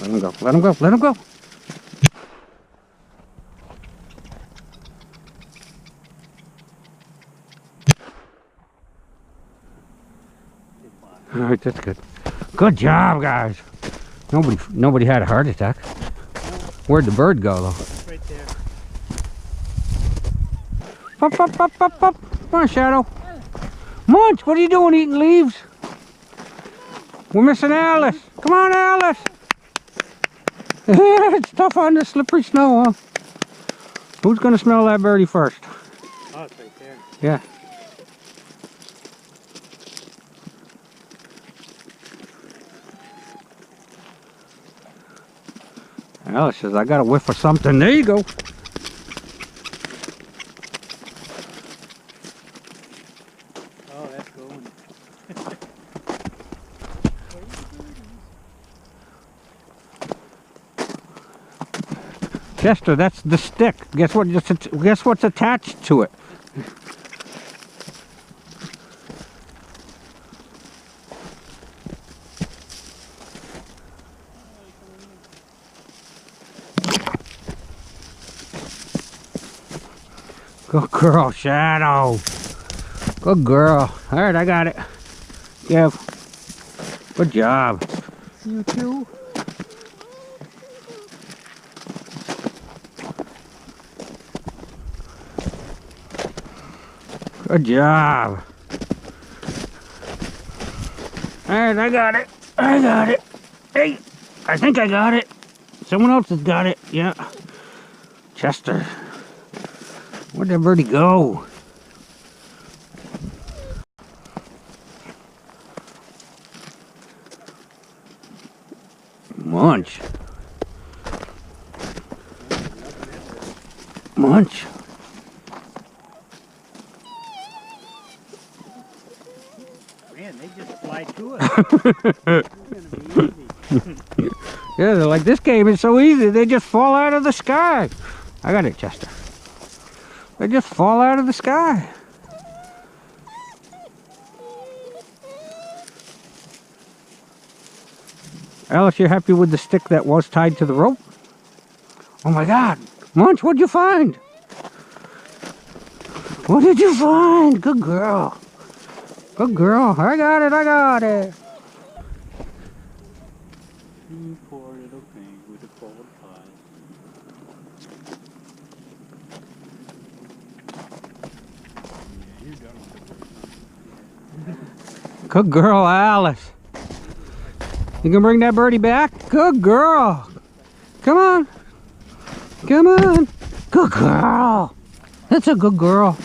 Let him go. Let him go. Let him go. All right, that's good. Good job, guys. Nobody had a heart attack. Where'd the bird go, though? Right there. Up, up, up, up, up. Come on, Shadow. Munch, what are you doing eating leaves? We're missing Alice. Come on, Alice. It's tough on the slippery snow, huh? Who's going to smell that birdie first? Oh, it's right there. Yeah. Alice says, I got a whiff of something. There you go. Oh, that's going. Chester, that's the stick. Guess what's attached to it? Good girl, Shadow. Good girl. All right, I got it. Yeah. Good job. You too. Good job. All right, I got it. I got it. Hey, I think I got it. Someone else has got it. Yeah. Chester. Where'd that birdie go? Munch. Munch. Man, they just fly to us. Yeah, they're like, this game is so easy. They just fall out of the sky. I got it, Chester. They just fall out of the sky. Alice, you happy with the stick that was tied to the rope? Oh my God. Munch, what'd you find? What did you find? Good girl. Good girl. I got it. I got it. You poor little thing with a cold pie. Yeah, you're done with it. Good girl, Alice. You can bring that birdie back? Good girl. Come on. Come on. Good girl. That's a good girl.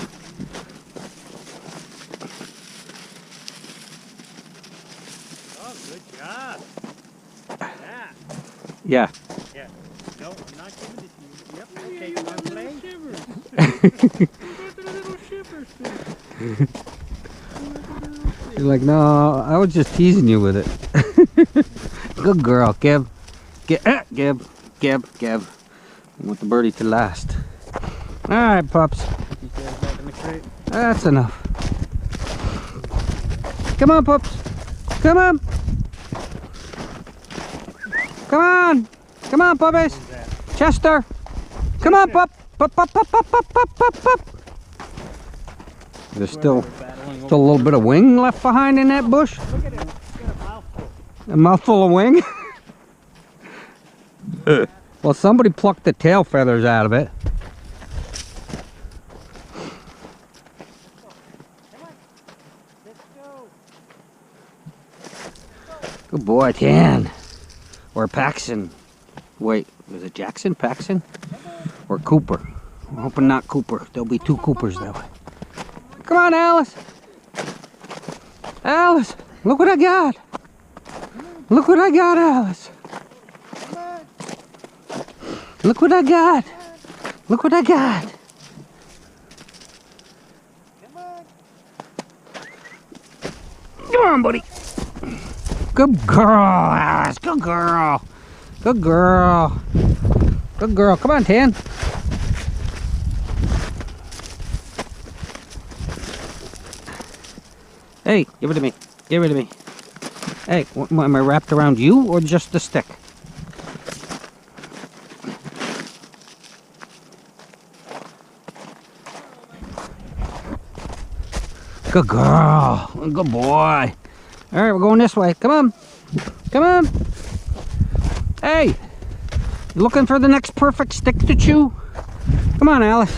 Oh, good job. Yeah. Yeah. Yeah. No, I'm not giving it to you. Yep, okay, come on, play. You're like, no, I was just teasing you with it. Good girl, Gib. Gib. I want the birdie to last. All right, pups. That's enough. Come on, pups. Come on. Come on. Come on, puppies. Chester. Come on, pup. Pup, pup, pup, pup, pup, pup, pup, pup. There's still a little bit of wing left behind in that bush. Look at it. It's got a mouthful. A mouthful of wing? Well, somebody plucked the tail feathers out of it. Good boy, Tan. Or Paxton. Wait, was it Jackson? Paxton? Or Cooper? I'm hoping not Cooper. There'll be two Coopers that way. Come on, Alice. Alice, look what I got. Look what I got, Alice. Look what I got. Look what I got. Come on, buddy. Good girl, Alice. Good girl. Good girl. Good girl. Come on, Tan. Hey, give it to me. Give it to me. Hey, am I wrapped around you or just the stick? Good girl. Good boy. All right, we're going this way. Come on. Come on. Hey, you looking for the next perfect stick to chew? Come on, Alice.